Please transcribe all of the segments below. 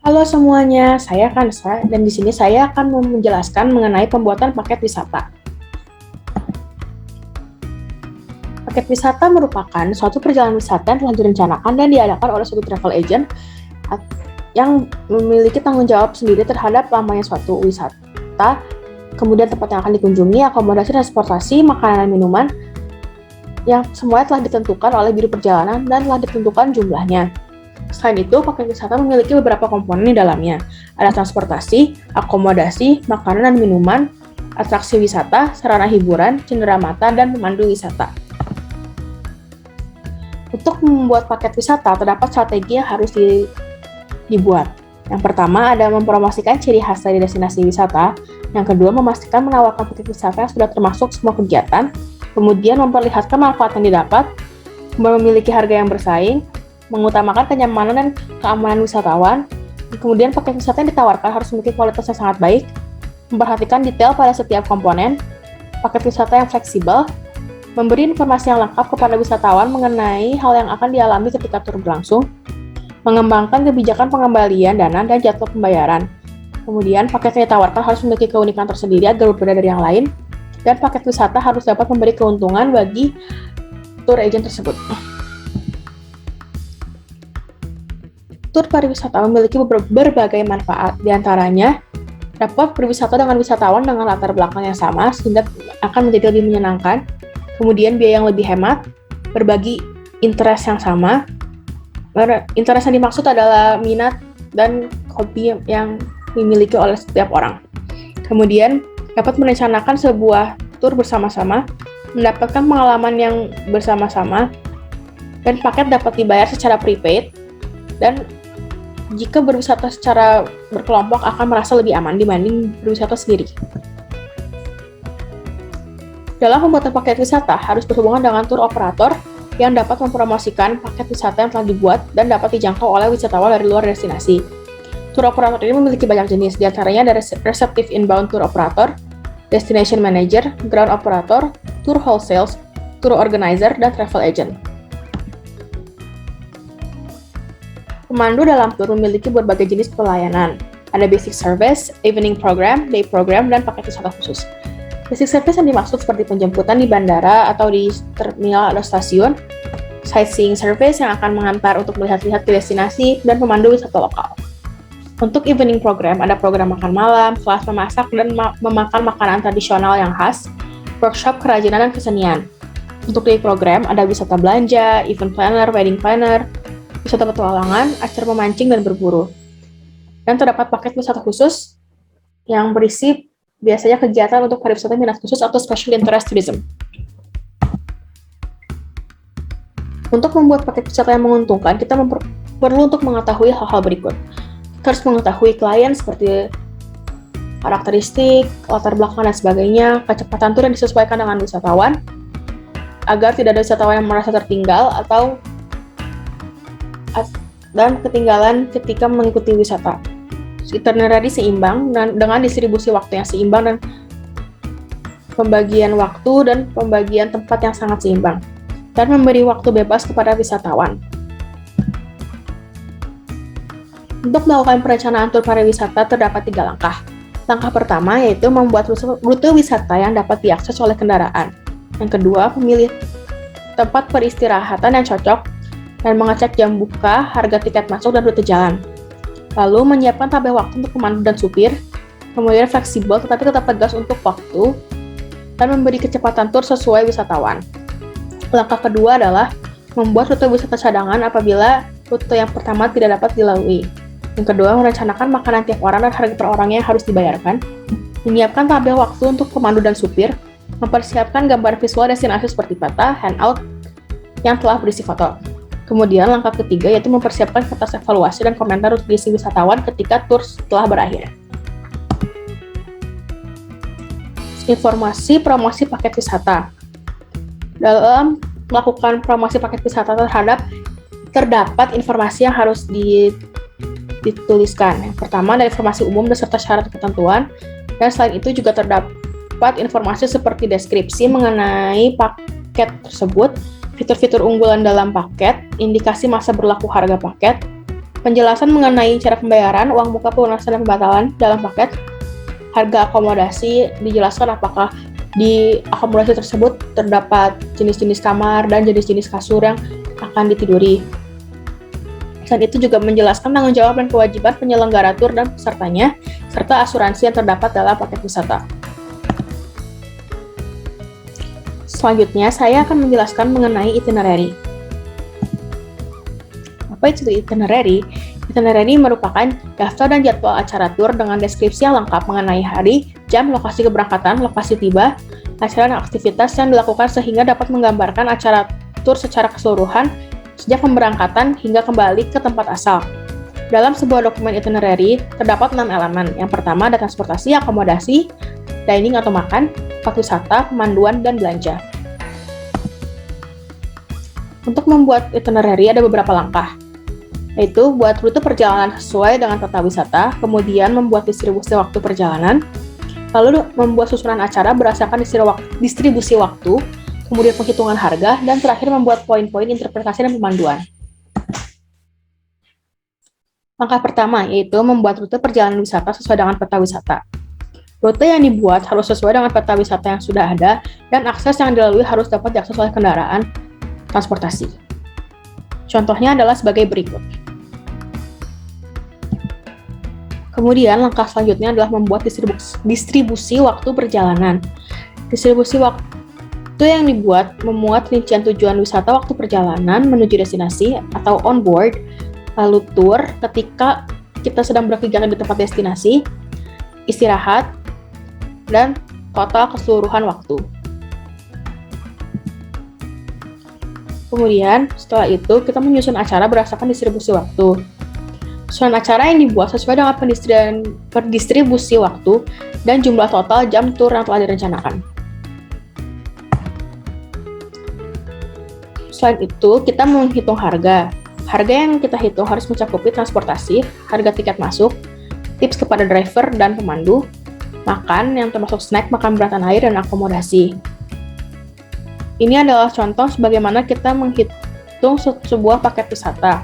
Halo semuanya, saya Kansa dan di sini saya akan menjelaskan mengenai pembuatan paket wisata. Paket wisata merupakan suatu perjalanan wisata yang telah direncanakan dan diadakan oleh suatu travel agent yang memiliki tanggung jawab sendiri terhadap lamanya suatu wisata, kemudian tempat yang akan dikunjungi, akomodasi, transportasi, makanan dan minuman, yang semuanya telah ditentukan oleh biro perjalanan dan telah ditentukan jumlahnya. Selain itu, paket wisata memiliki beberapa komponen di dalamnya. Ada transportasi, akomodasi, makanan dan minuman, atraksi wisata, sarana hiburan, cenderamata, dan pemandu wisata. Untuk membuat paket wisata, terdapat strategi yang harus dibuat. Yang pertama ada mempromosikan ciri khas dari destinasi wisata. Yang kedua, memastikan menawarkan paket wisata yang sudah termasuk semua kegiatan. Kemudian, memperlihatkan manfaat yang didapat, memiliki harga yang bersaing, mengutamakan kenyamanan dan keamanan wisatawan. Kemudian paket wisata yang ditawarkan harus memiliki kualitas yang sangat baik, memperhatikan detail pada setiap komponen, paket wisata yang fleksibel, memberi informasi yang lengkap kepada wisatawan mengenai hal yang akan dialami ketika tur berlangsung, mengembangkan kebijakan pengembalian dana dan jadwal pembayaran. Kemudian paket yang ditawarkan harus memiliki keunikan tersendiri agar berbeda dari yang lain, dan paket wisata harus dapat memberi keuntungan bagi tour agent tersebut. Tur pariwisata memiliki berbagai manfaat, diantaranya dapat berwisata dengan wisatawan dengan latar belakang yang sama sehingga akan menjadi lebih menyenangkan, kemudian biaya yang lebih hemat, berbagi interest yang sama. Interest yang dimaksud adalah minat dan hobi yang dimiliki oleh setiap orang. Kemudian dapat merencanakan sebuah tur bersama-sama, mendapatkan pengalaman yang bersama-sama, dan paket dapat dibayar secara prepaid, dan jika berwisata secara berkelompok akan merasa lebih aman dibanding berwisata sendiri. Dalam pembuatan paket wisata harus berhubungan dengan tur operator yang dapat mempromosikan paket wisata yang telah dibuat dan dapat dijangkau oleh wisatawan dari luar destinasi. Tur operator ini memiliki banyak jenis, diantaranya ada receptive inbound tour operator, destination manager, ground operator, tour wholesales, tour organizer, dan travel agent. Pemandu dalam tur memiliki berbagai jenis pelayanan. Ada basic service, evening program, day program, dan paket wisata khusus. Basic service yang dimaksud seperti penjemputan di bandara atau di terminal atau stasiun, sightseeing service yang akan mengantar untuk melihat-lihat ke destinasi, dan pemandu wisata lokal. Untuk evening program, ada program makan malam, kelas memasak, dan memakan makanan tradisional yang khas, workshop kerajinan dan kesenian. Untuk day program, ada wisata belanja, event planner, wedding planner, wisata petualangan, acara memancing dan berburu. Dan terdapat paket wisata khusus yang berisi biasanya kegiatan untuk pariwisata minat khusus atau special interest tourism. Untuk membuat paket wisata yang menguntungkan, kita perlu untuk mengetahui hal-hal berikut. Kita harus mengetahui klien seperti karakteristik, latar belakang dan sebagainya, kecepatan tur yang disesuaikan dengan wisatawan, agar tidak ada wisatawan yang merasa tertinggal dan ketinggalan ketika mengikuti wisata. Itinerary seimbang dan dengan distribusi waktu yang seimbang dan pembagian waktu dan pembagian tempat yang sangat seimbang, dan memberi waktu bebas kepada wisatawan. Untuk melakukan perencanaan tur pariwisata terdapat 3 langkah. Langkah pertama yaitu membuat rute wisata yang dapat diakses oleh kendaraan. Yang kedua, memilih tempat peristirahatan yang cocok dan mengecek jam buka, harga tiket masuk, dan rute jalan. Lalu menyiapkan tabel waktu untuk pemandu dan supir, kemudian fleksibel tetapi tetap tegas untuk waktu, dan memberi kecepatan tur sesuai wisatawan. Langkah kedua adalah membuat rute wisata cadangan apabila rute yang pertama tidak dapat dilalui. Yang kedua, merencanakan makanan tiap orang dan harga per orangnya yang harus dibayarkan, menyiapkan tabel waktu untuk pemandu dan supir, mempersiapkan gambar visual destinasi seperti peta, handout yang telah berisi foto. Kemudian langkah ketiga yaitu mempersiapkan kertas evaluasi dan komentar untuk diisi wisatawan ketika tur telah berakhir. Informasi promosi paket wisata. Dalam melakukan promosi paket wisata terdapat informasi yang harus dituliskan. Yang pertama ada informasi umum beserta syarat ketentuan, dan selain itu juga terdapat informasi seperti deskripsi mengenai paket tersebut, fitur-fitur unggulan dalam paket, indikasi masa berlaku harga paket, Penjelasan mengenai cara pembayaran, uang muka, pelunasan, dan pembatalan dalam paket. Harga akomodasi dijelaskan apakah di akomodasi tersebut terdapat jenis-jenis kamar dan jenis-jenis kasur yang akan ditiduri. Selain itu juga menjelaskan tanggung jawab dan kewajiban penyelenggara tur dan pesertanya, serta asuransi yang terdapat dalam paket wisata. Selanjutnya, saya akan menjelaskan mengenai itinerary. Apa itu itinerary? Itinerary merupakan daftar dan jadwal acara tur dengan deskripsi yang lengkap mengenai hari, jam, lokasi keberangkatan, lokasi tiba, acara dan aktivitas yang dilakukan sehingga dapat menggambarkan acara tur secara keseluruhan sejak pemberangkatan hingga kembali ke tempat asal. Dalam sebuah dokumen itinerary, terdapat 6 elemen. Yang pertama ada transportasi, akomodasi, dining atau makan, tempat wisata, pemanduan, dan belanja. Untuk membuat itinerary ada beberapa langkah, yaitu buat rute perjalanan sesuai dengan peta wisata, kemudian membuat distribusi waktu perjalanan, lalu membuat susunan acara berdasarkan distribusi waktu, kemudian penghitungan harga, dan terakhir membuat poin-poin interpretasi dan pemanduan. Langkah pertama yaitu membuat rute perjalanan wisata sesuai dengan peta wisata. Rute yang dibuat harus sesuai dengan peta wisata yang sudah ada, dan akses yang dilalui harus dapat diakses oleh kendaraan transportasi. Contohnya adalah sebagai berikut. Kemudian langkah selanjutnya adalah membuat distribusi waktu perjalanan. Distribusi waktu yang dibuat memuat rincian tujuan wisata waktu perjalanan menuju destinasi atau on board, lalu tour ketika kita sedang berkegiatan di tempat destinasi, istirahat, dan total keseluruhan waktu. Kemudian setelah itu kita menyusun acara berdasarkan distribusi waktu. Susunan acara yang dibuat sesuai dengan pendistribusi waktu dan jumlah total jam tur yang telah direncanakan. Selain itu, kita menghitung harga. Harga yang kita hitung harus mencakupi transportasi, harga tiket masuk, tips kepada driver dan pemandu, makan yang termasuk snack, makan berat dan air, dan akomodasi. Ini adalah contoh sebagaimana kita menghitung sebuah paket wisata.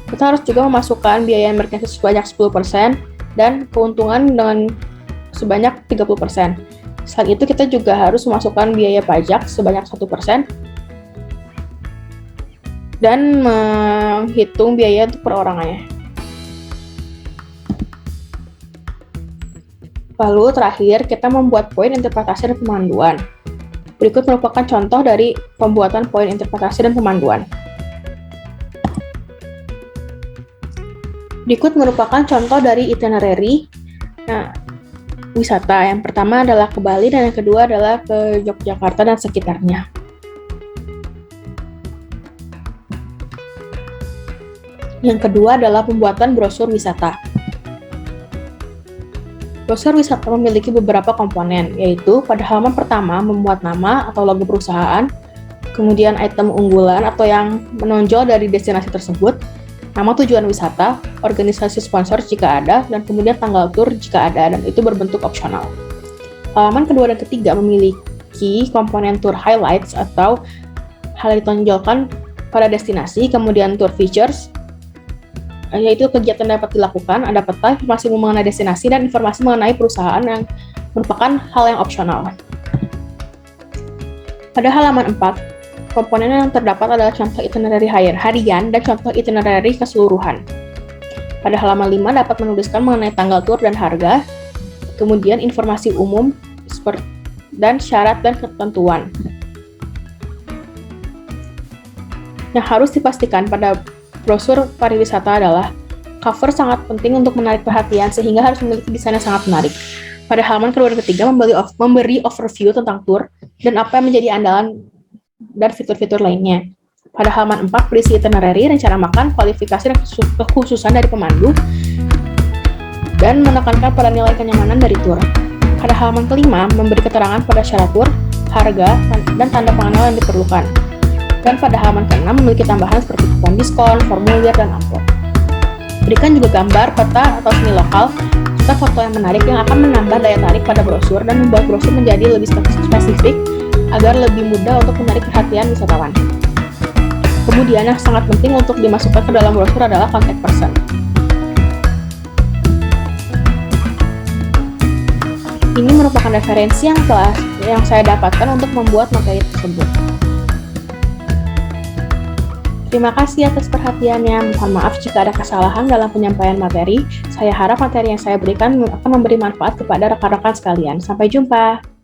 Kita harus juga memasukkan biaya emergensi sebanyak 10% dan keuntungan dengan sebanyak 30%. Selain itu, kita juga harus memasukkan biaya pajak sebanyak 1%, dan menghitung biaya untuk perorangannya. Lalu terakhir, kita membuat poin interpretasi dan pemanduan. Berikut merupakan contoh dari pembuatan poin interpretasi dan pemanduan. Berikut merupakan contoh dari itinerary wisata. Yang pertama adalah ke Bali dan yang kedua adalah ke Yogyakarta dan sekitarnya. Yang kedua adalah pembuatan brosur wisata. Brosur wisata memiliki beberapa komponen, yaitu pada halaman pertama memuat nama atau logo perusahaan, kemudian item unggulan atau yang menonjol dari destinasi tersebut, nama tujuan wisata, organisasi sponsor jika ada, dan kemudian tanggal tur jika ada, dan itu berbentuk opsional. Halaman kedua dan ketiga memiliki komponen tour highlights atau hal yang ditonjolkan pada destinasi, kemudian tour features, yaitu kegiatan yang dapat dilakukan, ada peta, informasi mengenai destinasi, dan informasi mengenai perusahaan yang merupakan hal yang opsional. Pada halaman 4, komponen yang terdapat adalah contoh itinerary harian dan contoh itinerary keseluruhan. Pada halaman 5 dapat menuliskan mengenai tanggal tur dan harga, kemudian informasi umum dan syarat dan ketentuan. Yang harus dipastikan pada brosur pariwisata adalah cover sangat penting untuk menarik perhatian sehingga harus memiliki desain yang sangat menarik. Pada halaman kedua dan ketiga memberi overview tentang tour dan apa yang menjadi andalan dan fitur-fitur lainnya. Pada halaman 4 berisi itinerary, rencana makan, kualifikasi dan kekhususan dari pemandu, dan menekankan pada nilai kenyamanan dari tour. Pada halaman kelima memberi keterangan pada syarat tour, harga, dan tanda pengenal yang diperlukan. Dan pada halaman ke-6 memiliki tambahan seperti kupon diskon, formulir, dan amplop. Berikan juga gambar, peta, atau seni lokal, serta foto yang menarik yang akan menambah daya tarik pada brosur dan membuat brosur menjadi lebih spesifik agar lebih mudah untuk menarik perhatian wisatawan. Kemudian yang sangat penting untuk dimasukkan ke dalam brosur adalah contact person. Ini merupakan referensi yang saya dapatkan untuk membuat materi tersebut. Terima kasih atas perhatiannya. Mohon maaf jika ada kesalahan dalam penyampaian materi. Saya harap materi yang saya berikan akan memberi manfaat kepada rekan-rekan sekalian. Sampai jumpa.